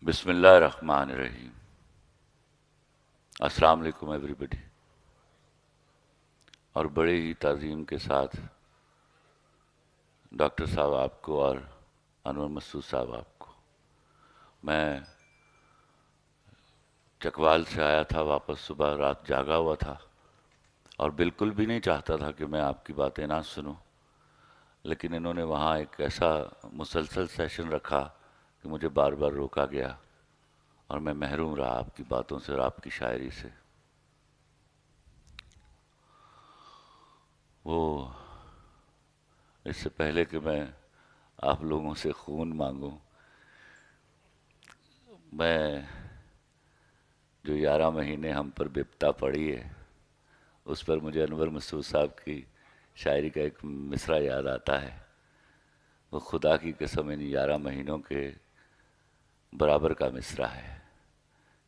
بسم اللہ الرحمن الرحیم۔ السلام علیکم ایوری بڈی، اور بڑے ہی تعظیم کے ساتھ ڈاکٹر صاحب آپ کو اور انور مسعود صاحب آپ کو، میں چکوال سے آیا تھا واپس، صبح رات جاگا ہوا تھا اور بالکل بھی نہیں چاہتا تھا کہ میں آپ کی باتیں نہ سنوں، لیکن انہوں نے وہاں ایک ایسا مسلسل سیشن رکھا کہ مجھے بار بار روکا گیا اور میں محروم رہا آپ کی باتوں سے اور آپ کی شاعری سے۔ وہ اس سے پہلے کہ میں آپ لوگوں سے خون مانگوں، میں جو 11 مہینے ہم پر بپتا پڑی ہے اس پر مجھے انور مسعود صاحب کی شاعری کا ایک مصرع یاد آتا ہے۔ وہ خدا کی قسم ان 11 مہینوں کے برابر کا مصرع ہے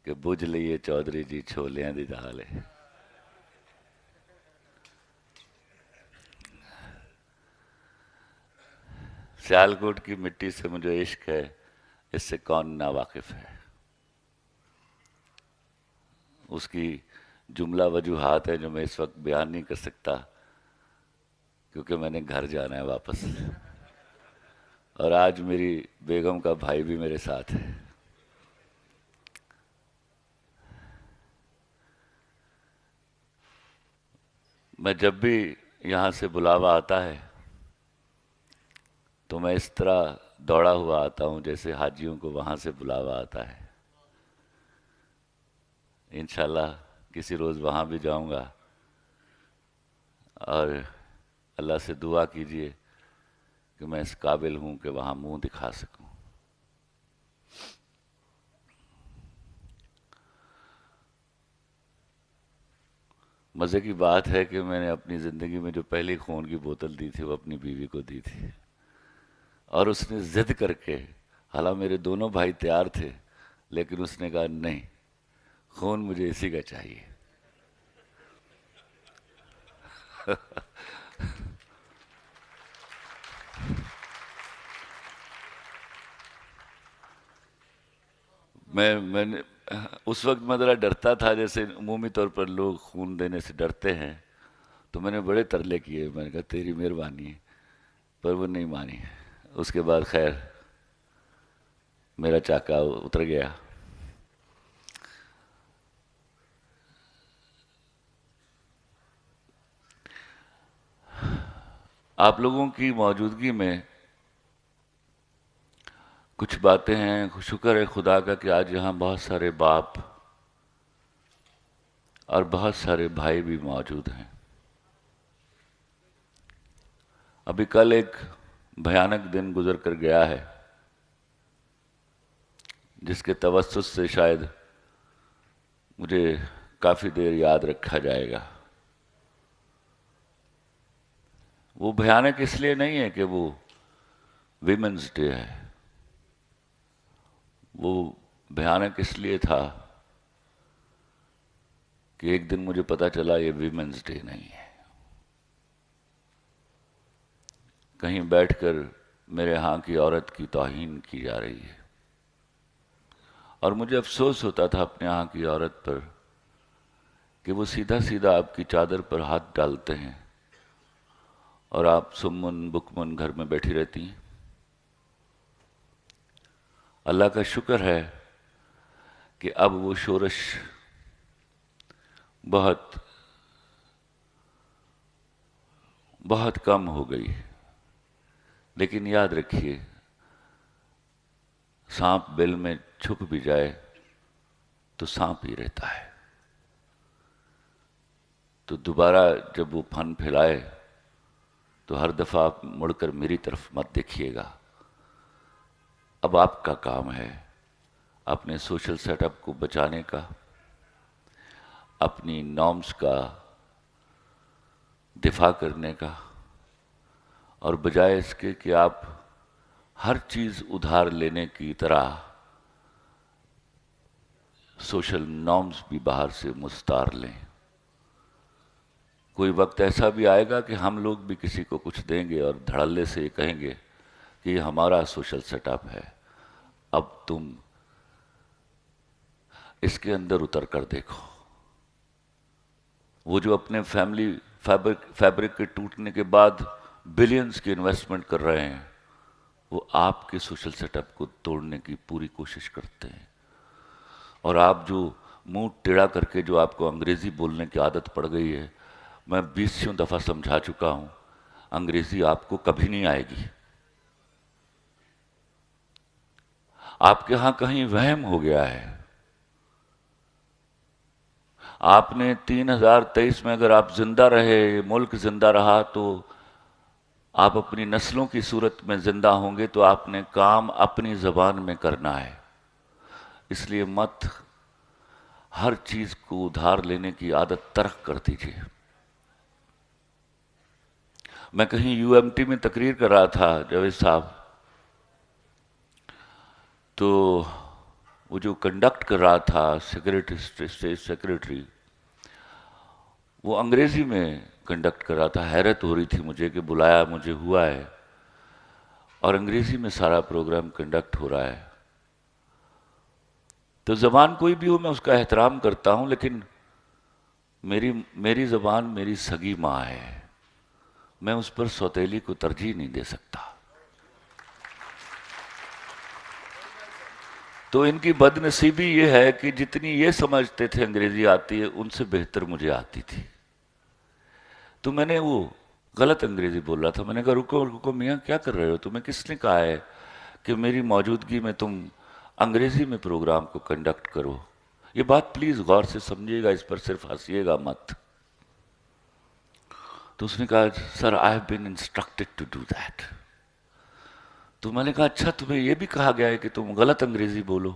کہ بجھ لیے چودھری جی چھولیاں دی دال ہے۔ سیالکوٹ کی مٹی سے مجھے عشق ہے، اس سے کون نا واقف ہے۔ اس کی جملہ وجوہات ہیں جو میں اس وقت بیان نہیں کر سکتا کیونکہ میں نے گھر جانا ہے واپس، اور آج میری بیگم کا بھائی بھی میرے ساتھ ہے۔ میں جب بھی یہاں سے بلاوا آتا ہے تو میں اس طرح دوڑا ہوا آتا ہوں جیسے حاجیوں کو وہاں سے بلاوا آتا ہے۔ انشاءاللہ کسی روز وہاں بھی جاؤں گا، اور اللہ سے دعا کیجئے کہ میں اس قابل ہوں کہ وہاں منہ دکھا سکوں۔ مزے کی بات ہے کہ میں نے اپنی زندگی میں جو پہلی خون کی بوتل دی تھی وہ اپنی بیوی کو دی تھی، اور اس نے ضد کر کے، حالانکہ میرے دونوں بھائی تیار تھے، لیکن اس نے کہا نہیں، خون مجھے اسی کا چاہیے۔ میں نے اس وقت میں ذرا ڈرتا تھا، جیسے عمومی طور پر لوگ خون دینے سے ڈرتے ہیں، تو میں نے بڑے ترلے کیے، میں نے کہا تیری مہربانی ہے، پر وہ نہیں مانی۔ اس کے بعد خیر میرا چاکا اتر گیا۔ آپ لوگوں کی موجودگی میں کچھ باتیں ہیں، شکر ہے خدا کا کہ آج یہاں بہت سارے باپ اور بہت سارے بھائی بھی موجود ہیں۔ ابھی کل ایک بھیانک دن گزر کر گیا ہے جس کے توسط سے شاید مجھے کافی دیر یاد رکھا جائے گا۔ وہ بھیانک اس لیے نہیں ہے کہ وہ ویمنز ڈے ہے، وہ بھیانک اس لیے تھا کہ ایک دن مجھے پتا چلا یہ ویمنز ڈے نہیں ہے۔ کہیں بیٹھ کر میرے ہاں کی عورت کی توہین کی جا رہی ہے، اور مجھے افسوس ہوتا تھا اپنے ہاں کی عورت پر کہ وہ سیدھا سیدھا آپ کی چادر پر ہاتھ ڈالتے ہیں اور آپ سمن بکمن گھر میں بیٹھی رہتی ہیں۔ اللہ کا شکر ہے کہ اب وہ شورش بہت بہت کم ہو گئی، لیکن یاد رکھیے سانپ بل میں چھپ بھی جائے تو سانپ ہی رہتا ہے۔ تو دوبارہ جب وہ پھن پھیلائے تو ہر دفعہ آپ مڑ کر میری طرف مت دیکھیے گا۔ اب آپ کا کام ہے اپنے سوشل سیٹ اپ کو بچانے کا، اپنی نارمز کا دفاع کرنے کا، اور بجائے اس کے کہ آپ ہر چیز ادھار لینے کی طرح سوشل نارمز بھی باہر سے مستعار لیں۔ کوئی وقت ایسا بھی آئے گا کہ ہم لوگ بھی کسی کو کچھ دیں گے اور دھڑلے سے یہ کہیں گے کہ یہ ہمارا سوشل سیٹ اپ ہے، اب تم اس کے اندر اتر کر دیکھو. وہ جو اپنے فیملی فیبرک کے ٹوٹنے کے بعد بلینز کی انویسٹمنٹ کر رہے ہیں، وہ آپ کے سوشل سیٹ اپ کو توڑنے کی پوری کوشش کرتے ہیں. اور آپ جو منہ ٹیڑھا کر کے جو آپ کو انگریزی بولنے کی عادت پڑ گئی ہے، میں 20 دفعہ سمجھا چکا ہوں، انگریزی آپ کو کبھی نہیں آئے گی. آپ کے ہاں کہیں وہم ہو گیا ہے. آپ نے 3023 میں اگر آپ زندہ رہے، ملک زندہ رہا، تو آپ اپنی نسلوں کی صورت میں زندہ ہوں گے، تو آپ نے کام اپنی زبان میں کرنا ہے. اس لیے مت ہر چیز کو ادھار لینے کی عادت ترک کر دیجیے. میں کہیں یو ایم ٹی میں تقریر کر رہا تھا جاوید صاحب، تو وہ جو کنڈکٹ کر رہا تھا اسٹیٹ سیکریٹری، وہ انگریزی میں کنڈکٹ کر رہا تھا. حیرت ہو رہی تھی مجھے کہ بلایا مجھے ہوا ہے اور انگریزی میں سارا پروگرام کنڈکٹ ہو رہا ہے. تو زبان کوئی بھی ہو میں اس کا احترام کرتا ہوں، لیکن میری زبان میری سگی ماں ہے، میں اس پر سوتیلی کو ترجیح نہیں دے سکتا. تو ان کی بد نصیبی یہ ہے کہ جتنی یہ سمجھتے تھے انگریزی آتی ہے، ان سے بہتر مجھے آتی تھی. تو میں نے وہ غلط انگریزی بول رہا تھا. میں نے کہا رکو رکو میاں، کیا کر رہے ہو؟ تمہیں کس نے کہا ہے کہ میری موجودگی میں تم انگریزی میں پروگرام کو کنڈکٹ کرو؟ یہ بات پلیز غور سے سمجھیے گا، اس پر صرف ہنسیے گا مت. تو اس نے کہا sir I have been instructed to do that. تو میں نے کہا اچھا تمہیں یہ بھی کہا گیا ہے کہ تم غلط انگریزی بولو؟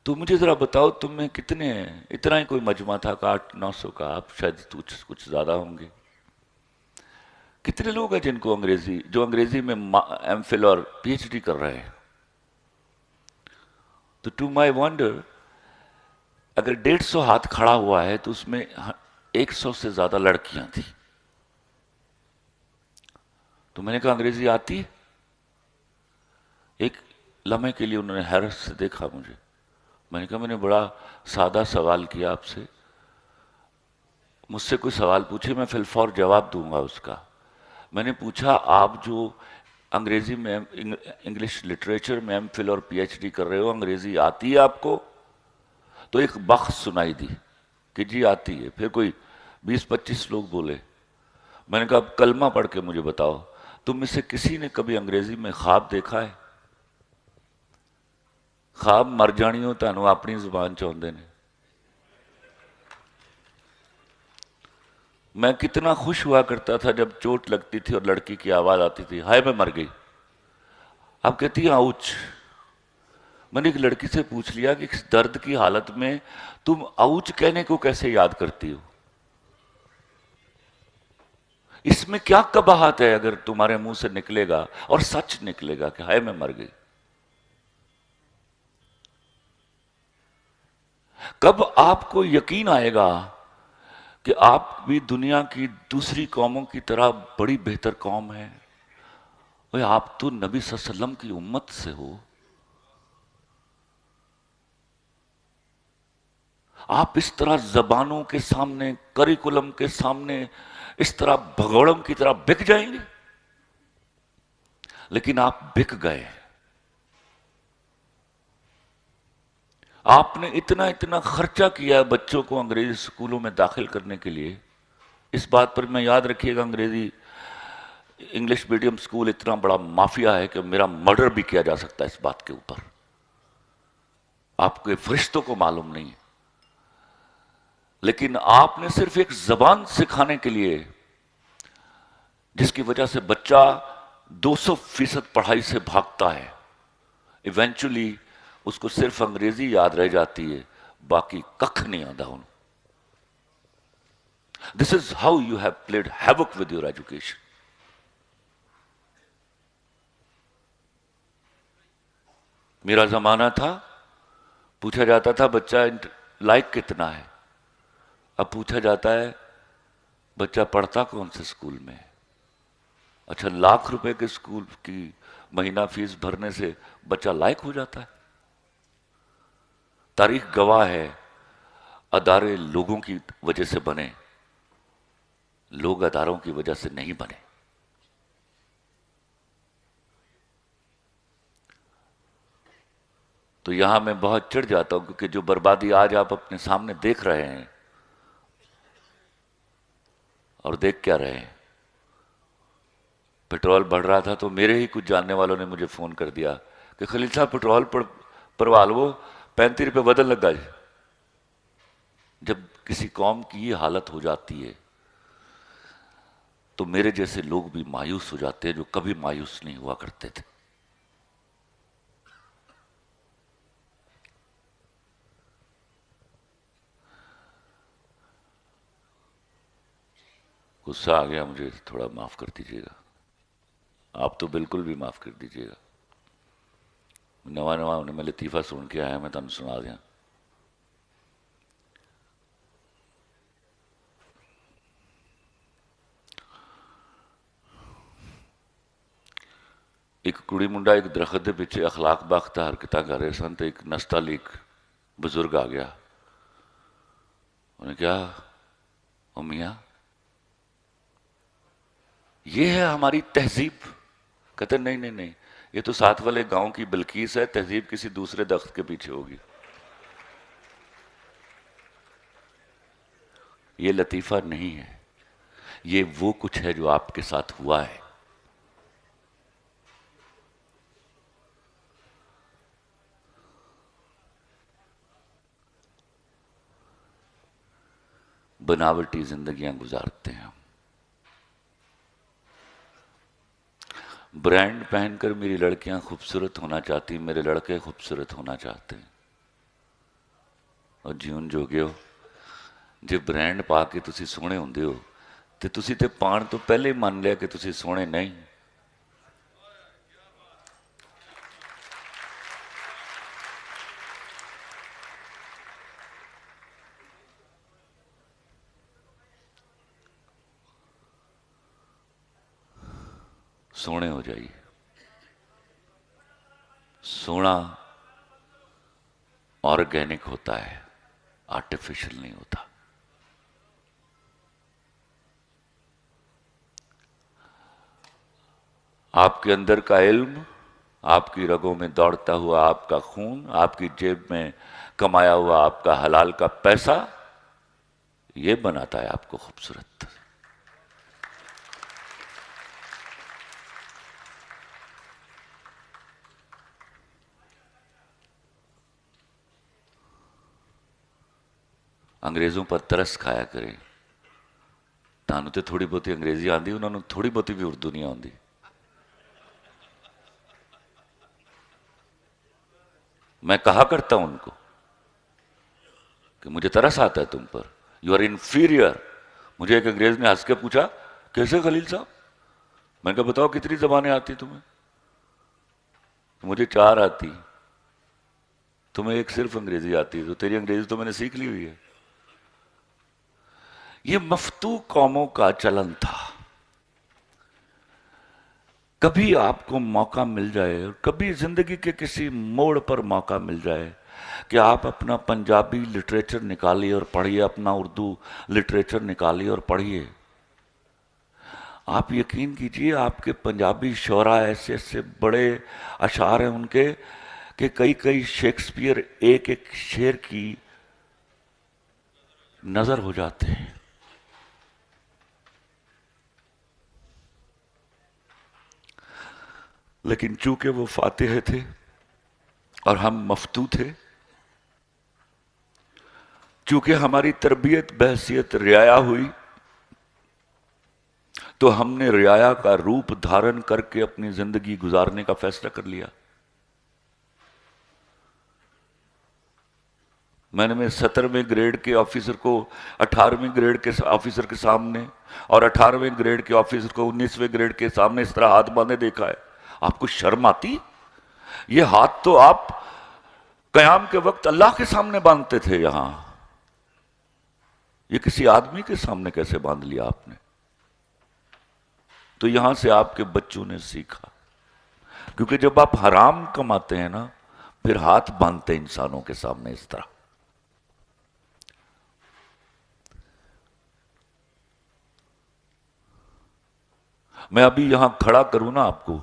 تو مجھے ذرا بتاؤ تم میں کتنے ہیں؟ اتنا ہی کوئی مجمع تھا کہ 800-900 کا، آپ شاید کچھ زیادہ ہوں گے. کتنے لوگ ہیں جن کو جو انگریزی میں ایم فل اور پی ایچ ڈی کر رہے ہیں؟ تو ٹو مائی ونڈر اگر 150 ہاتھ کھڑا ہوا ہے تو اس میں 100 سے زیادہ لڑکیاں تھیں. تو میں نے کہا انگریزی آتی ہے؟ ایک لمحے کے لیے انہوں نے حیرت سے دیکھا مجھے. میں نے کہا میں نے بڑا سادہ سوال کیا آپ سے، مجھ سے کوئی سوال پوچھے میں فی الفور جواب دوں گا اس کا. میں نے پوچھا آپ جو انگریزی میں انگلش لٹریچر میں ایم فل اور پی ایچ ڈی کر رہے ہو، انگریزی آتی ہے آپ کو؟ تو ایک بخش سنائی دی کہ جی آتی ہے. پھر کوئی 20-25 لوگ بولے. میں نے کہا اب کلمہ پڑھ کے مجھے بتاؤ، تم میں سے کسی نے کبھی انگریزی میں خواب دیکھا ہے؟ خواب مر جانی ہو تانوں اپنی زبان چاہتے ہیں. میں کتنا خوش ہوا کرتا تھا جب چوٹ لگتی تھی اور لڑکی کی آواز آتی تھی ہائے میں مر گئی. اب کہتی ہے آؤچ. میں نے ایک لڑکی سے پوچھ لیا کہ اس درد کی حالت میں تم آؤچ کہنے کو کیسے یاد کرتی ہو؟ اس میں کیا قباحت ہے اگر تمہارے منہ سے نکلے گا اور سچ نکلے گا کہ ہائے میں مر گئی؟ کب آپ کو یقین آئے گا کہ آپ بھی دنیا کی دوسری قوموں کی طرح بڑی بہتر قوم ہے؟ آپ تو نبی صلی اللہ علیہ وسلم کی امت سے ہو. آپ اس طرح زبانوں کے سامنے، کریکولم کے سامنے اس طرح بھگوڑوں کی طرح بک جائیں گے؟ لیکن آپ بک گئے. آپ نے اتنا خرچہ کیا ہے بچوں کو انگریزی اسکولوں میں داخل کرنے کے لیے. اس بات پر میں یاد رکھیے گا انگلش میڈیم اسکول اتنا بڑا مافیا ہے کہ میرا مرڈر بھی کیا جا سکتا ہے اس بات کے اوپر. آپ کے فرشتوں کو معلوم نہیں ہے. لیکن آپ نے صرف ایک زبان سکھانے کے لیے، جس کی وجہ سے بچہ 200% پڑھائی سے بھاگتا ہے، ایونچولی اس کو صرف انگریزی یاد رہ جاتی ہے، باقی ککھ نہیں آتا انہوں. This is how you have played havoc with your education. میرا زمانہ تھا پوچھا جاتا تھا بچہ لائق کتنا ہے، اب پوچھا جاتا ہے بچہ پڑھتا کون سے اسکول میں. اچھا ₹1,00,000 کے اسکول کی مہینہ فیس بھرنے سے بچہ لائق ہو جاتا ہے؟ تاریخ گواہ ہے، ادارے لوگوں کی وجہ سے بنے، لوگ اداروں کی وجہ سے نہیں بنے۔ تو یہاں میں بہت چڑھ جاتا ہوں، کیونکہ جو بربادی آج آپ اپنے سامنے دیکھ رہے ہیں، اور دیکھ کیا رہے ہیں؟ پٹرول بڑھ رہا تھا تو میرے ہی کچھ جاننے والوں نے مجھے فون کر دیا کہ خلیل صاحب پٹرول پر والو 35 روپے بدل لگ گا جی۔ جب کسی قوم کی یہ حالت ہو جاتی ہے تو میرے جیسے لوگ بھی مایوس ہو جاتے ہیں، جو کبھی مایوس نہیں ہوا کرتے تھے۔ غصہ آ گیا مجھے، تھوڑا معاف کر دیجیے گا۔ آپ تو بالکل بھی معاف کر دیجیے گا۔ نواں انہیں میں لطیفہ سن کے آیا، میں تمہیں سنا دیا۔ ایک کڑی منڈا ایک درخت دے پیچھے اخلاق باختہ حرکتاں کر رہے سن، تو ایک نستعلیق بزرگ آ گیا۔ انہیں کیا، او میاں یہ ہے ہماری تہذیب؟ کہتے نہیں نہیں نہیں، یہ تو ساتھ والے گاؤں کی بلقیس ہے، تہذیب کسی دوسرے درخت کے پیچھے ہوگی۔ یہ لطیفہ نہیں ہے، یہ وہ کچھ ہے جو آپ کے ساتھ ہوا ہے۔ بناوٹی زندگیاں گزارتے ہیں ہم۔ برانڈ پہن کر میری لڑکیاں خوبصورت ہونا چاہتی، میرے لڑکے خوبصورت ہونا چاہتے ہیں۔ اور جیون جوگے ہو، جے برانڈ پا کے تسی سونے ہوندے ہو تے تسی تے پان تو پہلے ہی مان لیا کہ تسی سونے نہیں۔ سونے ہو جائیے۔ سونا آرگینک ہوتا ہے، آرٹیفیشل نہیں ہوتا۔ آپ کے اندر کا علم، آپ کی رگوں میں دوڑتا ہوا آپ کا خون، آپ کی جیب میں کمایا ہوا آپ کا حلال کا پیسہ، یہ بناتا ہے آپ کو خوبصورت۔ انگریزوں پر ترس کھایا کریں۔ تانوں تے تھوڑی بہتی انگریزی آندی، انہوں نے تھوڑی بہتی بھی اردو نہیں آندی۔ میں کہا کرتا ہوں ان کو کہ مجھے ترس آتا ہے تم پر، یو آر انفیریئر۔ مجھے ایک انگریز نے ہنس کے پوچھا کیسے خلیل صاحب؟ میں نے کہا بتاؤ کتنی زبانیں آتی تمہیں؟ مجھے 4 آتی، تمہیں ایک صرف انگریزی آتی ہے، تو تیری انگریزی تو میں نے سیکھ لی ہوئی ہے۔ یہ مفتو قوموں کا چلن تھا۔ کبھی آپ کو موقع مل جائے، اور کبھی زندگی کے کسی موڑ پر موقع مل جائے کہ آپ اپنا پنجابی لٹریچر نکالیے اور پڑھیے، اپنا اردو لٹریچر نکالیے اور پڑھیے، آپ یقین کیجئے آپ کے پنجابی شعراء ایسے ایسے بڑے اشعار ہیں ان کے کہ کئی شیکسپیئر ایک ایک شعر کی نظر ہو جاتے ہیں۔ لیکن چونکہ وہ فاتح تھے اور ہم مفتو تھے، چونکہ ہماری تربیت بحیثیت رعایا ہوئی، تو ہم نے رعایا کا روپ دھارن کر کے اپنی زندگی گزارنے کا فیصلہ کر لیا۔ میں نے 17ویں گریڈ کے آفیسر کو 18ویں گریڈ کے آفیسر کے سامنے اور 18ویں گریڈ کے آفیسر کو 19ویں گریڈ کے سامنے اس طرح ہاتھ باندھے دیکھا ہے۔ آپ کو شرم آتی؟ یہ ہاتھ تو آپ قیام کے وقت اللہ کے سامنے باندھتے تھے، یہاں یہ کسی آدمی کے سامنے کیسے باندھ لیا آپ نے؟ تو یہاں سے آپ کے بچوں نے سیکھا، کیونکہ جب آپ حرام کماتے ہیں نا، پھر ہاتھ باندھتے انسانوں کے سامنے اس طرح. میں ابھی یہاں کھڑا کروں نا آپ کو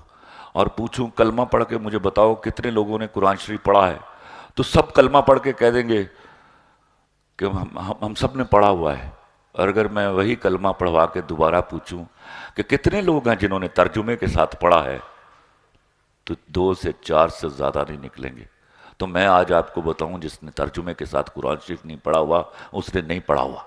اور پوچھوں کلمہ پڑھ کے مجھے بتاؤ کتنے لوگوں نے قرآن شریف پڑھا ہے، تو سب کلمہ پڑھ کے کہہ دیں گے کہ ہم سب نے پڑھا ہوا ہے. اور اگر میں وہی کلمہ پڑھوا کے دوبارہ پوچھوں کہ کتنے لوگ ہیں جنہوں نے ترجمے کے ساتھ پڑھا ہے، تو 2 سے 4 سے زیادہ نہیں نکلیں گے. تو میں آج آپ کو بتاؤں جس نے ترجمے کے ساتھ قرآن شریف نہیں پڑھا ہوا اس نے نہیں پڑھا ہوا.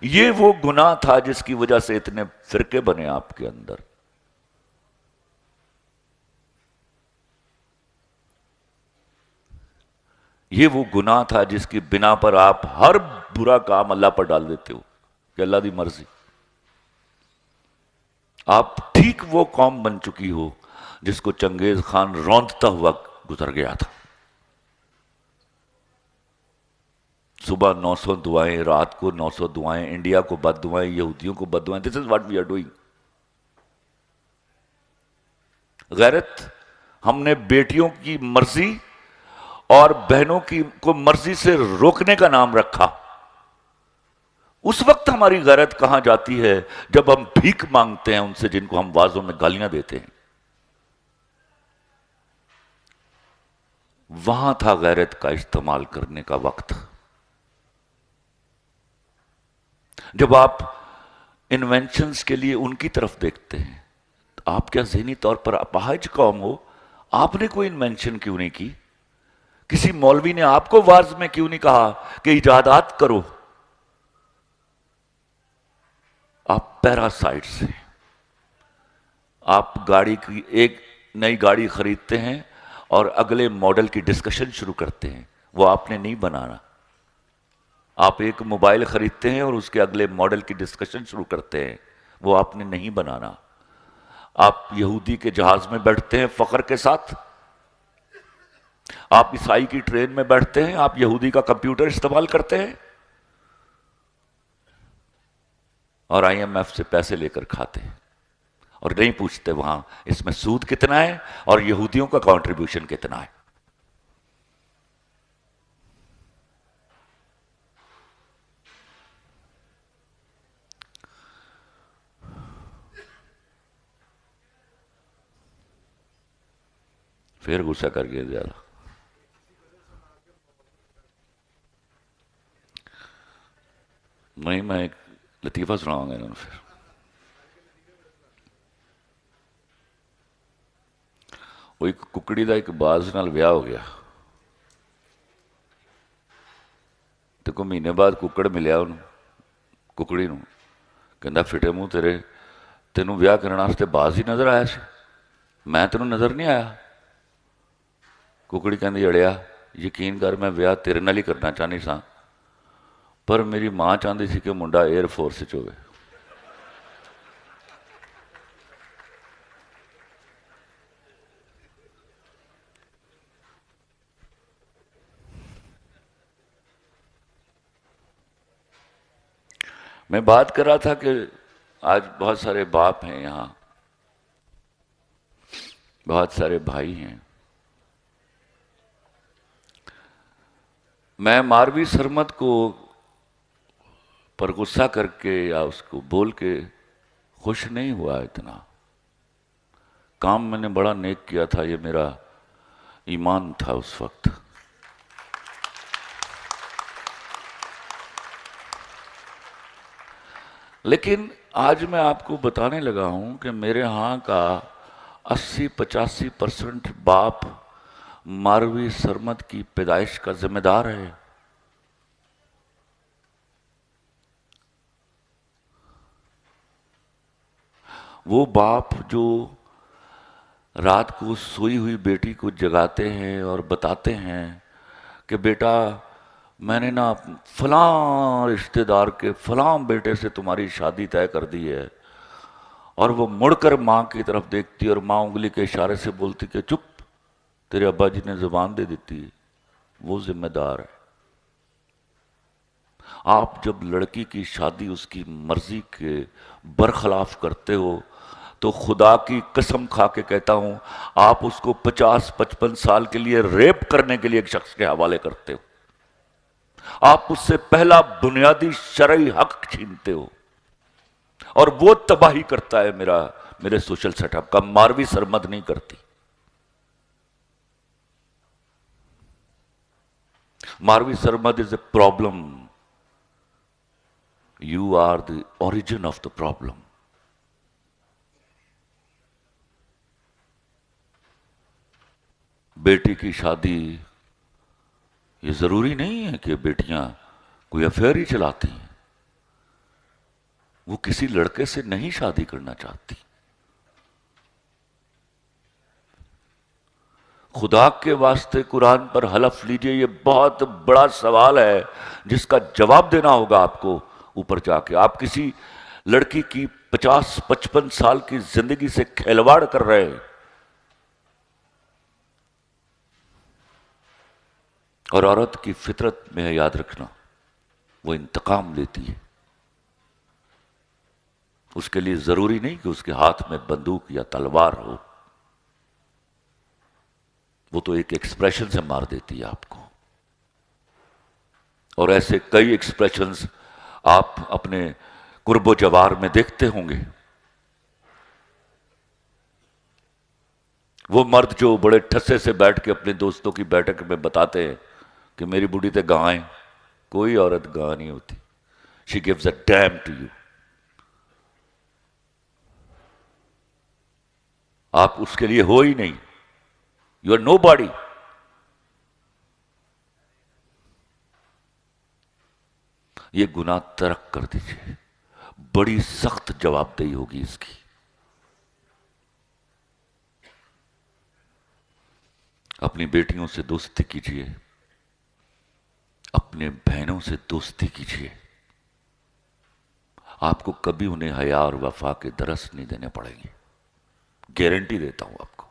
یہ وہ گناہ تھا جس کی وجہ سے اتنے فرقے بنے آپ کے اندر. یہ وہ گناہ تھا جس کی بنا پر آپ ہر برا کام اللہ پر ڈال دیتے ہو کہ اللہ دی مرضی. آپ ٹھیک وہ قوم بن چکی ہو جس کو چنگیز خان روندتا ہوا گزر گیا تھا. صبح 900 دعائیں، رات کو 900 دعائیں، انڈیا کو بد دعائیں، یہودیوں کو بد دعائیں. This is what we are doing. غیرت ہم نے بیٹیوں کی مرضی اور بہنوں کی کو مرضی سے روکنے کا نام رکھا. اس وقت ہماری غیرت کہاں جاتی ہے جب ہم بھیک مانگتے ہیں ان سے جن کو ہم وازوں میں گالیاں دیتے ہیں. وہاں تھا غیرت کا استعمال کرنے کا وقت. جب آپ انوینشنز کے لیے ان کی طرف دیکھتے ہیں، آپ کیا ذہنی طور پر اپاہج قوم ہو؟ آپ نے کوئی انوینشن کیوں نہیں کی؟ کسی مولوی نے آپ کو وعظ میں کیوں نہیں کہا کہ ایجادات کرو؟ آپ پیراسائٹس ہیں. آپ گاڑی کی ایک نئی گاڑی خریدتے ہیں اور اگلے ماڈل کی ڈسکشن شروع کرتے ہیں. وہ آپ نے نہیں بنانا. آپ ایک موبائل خریدتے ہیں اور اس کے اگلے ماڈل کی ڈسکشن شروع کرتے ہیں. وہ آپ نے نہیں بنانا. آپ یہودی کے جہاز میں بیٹھتے ہیں فخر کے ساتھ، آپ عیسائی کی ٹرین میں بیٹھتے ہیں، آپ یہودی کا کمپیوٹر استعمال کرتے ہیں اور آئی ایم ایف سے پیسے لے کر کھاتے ہیں اور نہیں پوچھتے وہاں اس میں سود کتنا ہے اور یہودیوں کا کنٹریبیوشن کتنا ہے. پھر غصہ کر کے زیادہ. میں ایک لطیفہ سناؤں گا انہوں نے. پھر وہ ایک ککڑی دا ایک باز نال ویاہ ہو گیا تو کوئی مہینے بعد ککڑ ملیا انہوں ککڑی نو کہندا فٹے منہ تیرے تینوں ویاہ کرنے واسطے باز ہی نظر آیا سی، میں تینوں نظر نہیں آیا. ککڑی کہندی اڑیا یقین کر میں ویاہ تیرے نال ہی کرنا چاہنی سا پر میری ماں چاہتی سی کہ منڈا ایئر فورس وچ ہوئے. میں بات کر رہا تھا کہ آج بہت سارے باپ ہیں یہاں، بہت سارے بھائی ہیں. میں ماروی سرمد کو پر غصہ کر کے یا اس کو بول کے خوش نہیں ہوا. اتنا کام میں نے بڑا نیک کیا تھا، یہ میرا ایمان تھا اس وقت. لیکن آج میں آپ کو بتانے لگا ہوں کہ میرے ہاں کا 80-85% باپ ماروی سرمد کی پیدائش کا ذمہ دار ہے. وہ باپ جو رات کو سوئی ہوئی بیٹی کو جگاتے ہیں اور بتاتے ہیں کہ بیٹا میں نے نا فلاں رشتہ دار کے فلاں بیٹے سے تمہاری شادی طے کر دی ہے، اور وہ مڑ کر ماں کی طرف دیکھتی اور ماں انگلی کے اشارے سے بولتی کہ چپ، تیرے ابا جی نے زبان دے دیتی. وہ ذمہ دار ہے. آپ جب لڑکی کی شادی اس کی مرضی کے برخلاف کرتے ہو تو خدا کی قسم کھا کے کہتا ہوں آپ اس کو 50-55 سال کے لیے ریپ کرنے کے لیے ایک شخص کے حوالے کرتے ہو، آپ اس سے پہلا بنیادی شرعی حق چھینتے ہو، اور وہ تباہی کرتا ہے میرے سوشل سیٹ اپ کا، ماروی سرمد نہیں کرتی۔ Marvi Sarmad is a problem, you are the origin of the problem. بیٹی کی شادی، یہ ضروری نہیں ہے کہ بیٹیاں کوئی افیئر ہی چلاتی ہیں، وہ کسی لڑکے سے نہیں شادی کرنا چاہتی۔ خدا کے واسطے قرآن پر حلف لیجئے، یہ بہت بڑا سوال ہے جس کا جواب دینا ہوگا آپ کو اوپر جا کے۔ آپ کسی لڑکی کی 50-55 سال کی زندگی سے کھلواڑ کر رہے ہیں، اور عورت کی فطرت میں ہے، یاد رکھنا، وہ انتقام لیتی ہے۔ اس کے لیے ضروری نہیں کہ اس کے ہاتھ میں بندوق یا تلوار ہو، وہ تو ایک ایکسپریشن سے مار دیتی ہے آپ کو۔ اور ایسے کئی ایکسپریشنز آپ اپنے قرب و جوار میں دیکھتے ہوں گے۔ وہ مرد جو بڑے ٹھسے سے بیٹھ کے اپنے دوستوں کی بیٹھک میں بتاتے ہیں کہ میری بوڑھی تے گائیں، کوئی عورت گاں نہیں ہوتی، she gives a damn to you۔ آپ اس کے لیے ہو ہی نہیں، you are nobody۔ یہ گناہ ترک کر دیجئے، بڑی سخت جواب دہی ہوگی اس کی۔ اپنی بیٹیوں سے دوستی کیجئے، اپنے بہنوں سے دوستی کیجئے، آپ کو کبھی انہیں حیا اور وفا کے درس نہیں دینے پڑیں گے، گارنٹی دیتا ہوں آپ کو۔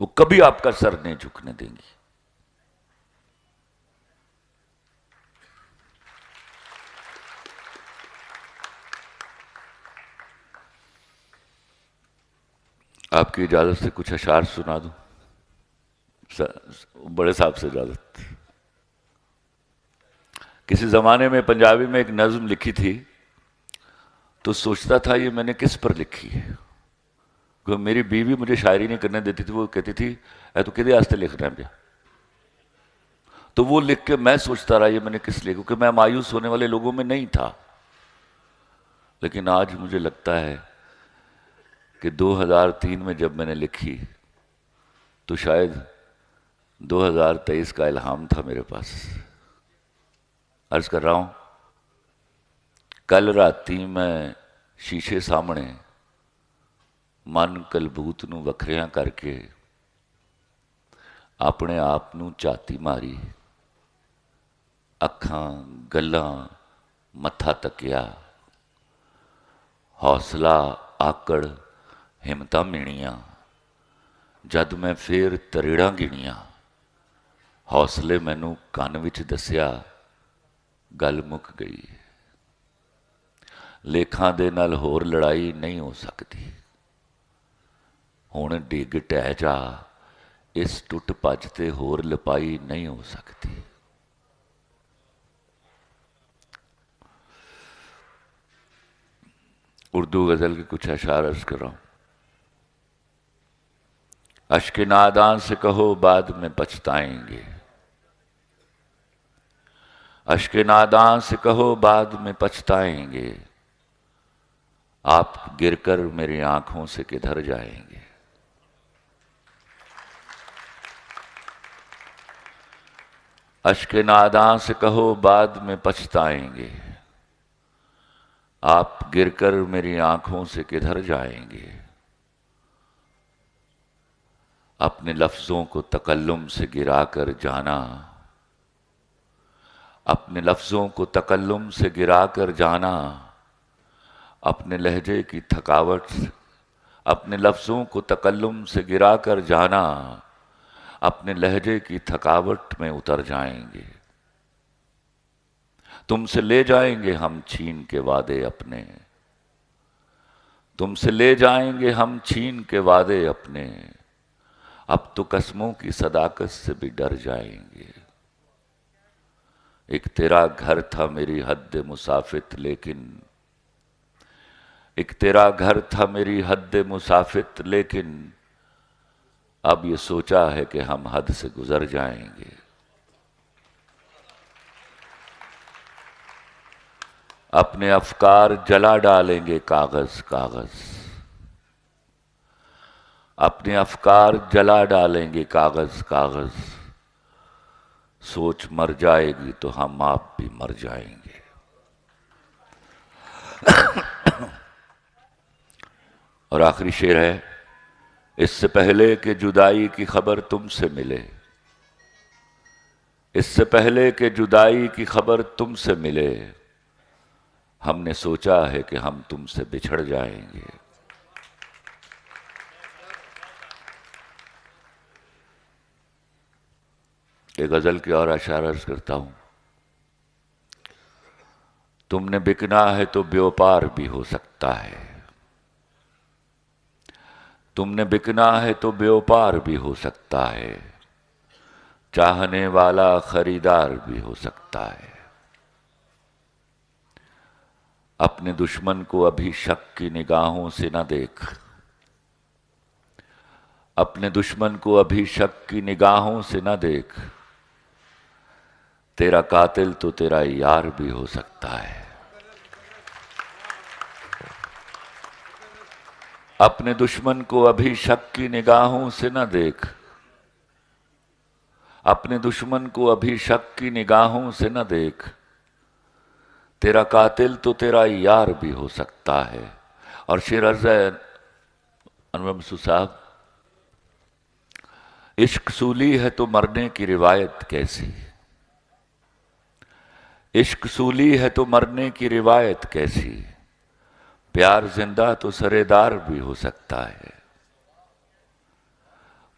وہ کبھی آپ کا سر نہیں جھکنے دیں گی۔ آپ کی اجازت سے کچھ اشعار سنا دوں؟ بڑے صاحب سے اجازت۔ کسی زمانے میں پنجابی میں ایک نظم لکھی تھی، تو سوچتا تھا یہ میں نے کس پر لکھی ہے، کہ میری بیوی مجھے شاعری نہیں کرنے دیتی تھی، وہ کہتی تھی اے تو کدے واسطے لکھ رہے ہیں پیا، تو وہ لکھ کے میں سوچتا رہا یہ میں نے کس لیے، کیونکہ میں مایوس ہونے والے لوگوں میں نہیں تھا۔ لیکن آج مجھے لگتا ہے کہ 2003 میں جب میں نے لکھی تو شاید 2023 کا الہام تھا میرے پاس۔ عرض کر رہا ہوں، کل راتی میں شیشے سامنے من کلبوت نو وکھریاں کر کے اپنے آپ نو چاتی ماری، اکھاں گلاں متھا تکیا، حوصلہ آکڑ ہمتاں مینیاں، جد میں پھر تریڑاں گنیاں، حوصلے مینوں کان وچ دسیا گل مک گئی، لیکھاں دے نال ہور لڑائی نہیں ہو سکتی، ہن ڈگ ٹہ جا، اس ٹٹ پج تے ہور لپائی نہیں ہو سکتی۔ اردو غزل کے کچھ اشعار عرض کر رہا ہوں۔ اشک ناداں سے کہو بعد میں پچھتائیں گے، اشک ناداں سے کہو بعد میں پچھتائیں گے، آپ گر کر میری آنکھوں سے کدھر جائیں گے۔ اشک ناداں سے کہو بعد میں پچھتائیں گے، آپ گر کر میری آنکھوں سے کدھر جائیں گے۔ اپنے لفظوں کو تکلم سے گرا کر جانا، اپنے لفظوں کو تکلم سے گرا کر جانا، اپنے لہجے کی تھکاوٹ، اپنے لفظوں کو تکلم سے گرا کر جانا، اپنے لہجے کی تھکاوٹ میں اتر جائیں گے۔ تم سے لے جائیں گے ہم چھین کے وعدے اپنے، تم سے لے جائیں گے ہم چھین کے وعدے اپنے، اب تو قسموں کی صداقت سے بھی ڈر جائیں گے۔ ایک تیرا گھر تھا میری حد مسافت لیکن، ایک تیرا گھر تھا میری حد مسافت لیکن، اب یہ سوچا ہے کہ ہم حد سے گزر جائیں گے۔ اپنے افکار جلا ڈالیں گے کاغذ کاغذ، اپنے افکار جلا ڈالیں گے کاغذ کاغذ، سوچ مر جائے گی تو ہم آپ بھی مر جائیں گے۔ اور آخری شعر ہے، اس سے پہلے کہ جدائی کی خبر تم سے ملے، اس سے پہلے کہ جدائی کی خبر تم سے ملے، ہم نے سوچا ہے کہ ہم تم سے بچھڑ جائیں گے۔ ایک غزل کی اور اشعار عرض کرتا ہوں۔ تم نے بکنا ہے تو بیوپار بھی ہو سکتا ہے، تم نے بکنا ہے تو بیوپار بھی ہو سکتا ہے، چاہنے والا خریدار بھی ہو سکتا ہے۔ اپنے دشمن کو ابھی شک کی نگاہوں سے نہ دیکھ، اپنے دشمن کو ابھی شک کی نگاہوں سے نہ دیکھ، تیرا قاتل تو تیرا یار بھی ہو سکتا ہے۔ اپنے دشمن کو ابھی شک کی نگاہوں سے نہ دیکھ، اپنے دشمن کو ابھی شک کی نگاہوں سے نہ دیکھ، تیرا قاتل تو تیرا یار بھی ہو سکتا ہے۔ اور شعر عرض ہے انور مسعود صاحب، عشق سولی ہے تو مرنے کی روایت کیسی، عشق سولی ہے تو مرنے کی روایت کیسی، پیار زندہ تو سرے دار بھی ہو سکتا ہے۔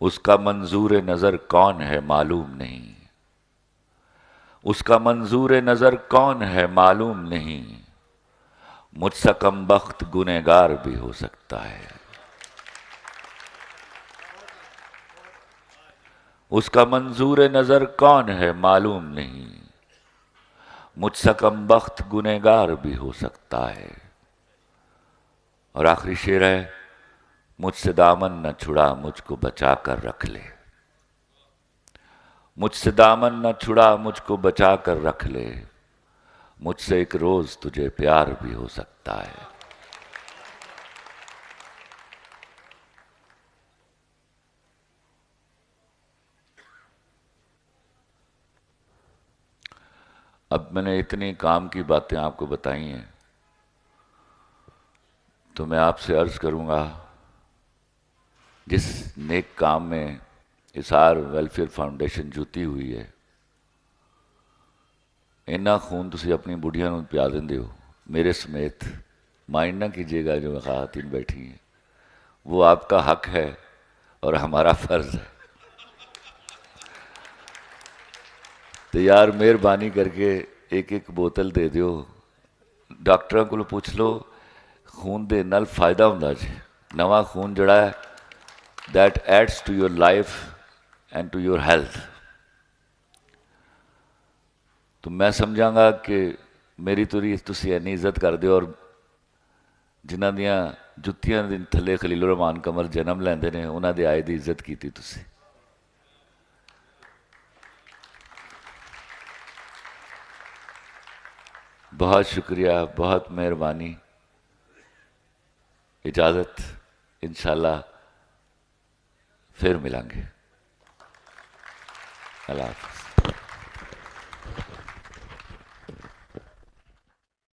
اس کا منظور نظر کون ہے معلوم نہیں، اس کا منظور نظر کون ہے معلوم نہیں، مجھ سا کم بخت گنہگار بھی ہو سکتا ہے۔ اس کا منظور نظر کون ہے معلوم نہیں، مجھ سا کم بخت گنہگار بھی ہو سکتا ہے۔ اور آخری شعر ہے، مجھ سے دامن نہ چھڑا مجھ کو بچا کر رکھ لے، مجھ سے دامن نہ چھڑا مجھ کو بچا کر رکھ لے، مجھ سے ایک روز تجھے پیار بھی ہو سکتا ہے۔ اب میں نے اتنی کام کی باتیں آپ کو بتائی ہیں، تو میں آپ سے عرض کروں گا، جس نیک کام میں اسار ویلفیئر فاؤنڈیشن جُتی ہوئی ہے، اینا خون تسی اپنی بڑھیاں نوں پیا دیندے ہو، میرے سمیت، مائنڈ نہ کیجیے گا جو خواتین بیٹھی ہیں، وہ آپ کا حق ہے اور ہمارا فرض ہے۔ تو یار مہربانی کر کے ایک ایک بوتل دے دیو، ڈاکٹراں کو پوچھ لو خون دے نال فائدہ ہوندا جی، نواں خون جڑا ہے that adds to your life and to your health۔ تو میں سمجھاں گا کہ میری تسی اینی عزت کر دیو، اور جنہاں دیاں جتیاں دے تھلے خلیل الرحمان قمر جنم لیندے نے انہاں دے آئے دی عزت کیتی تسی۔ بہت شکریہ، بہت مہربانی، اجازت، انشاءاللہ پھر ملیں گے۔ اللہ حافظ۔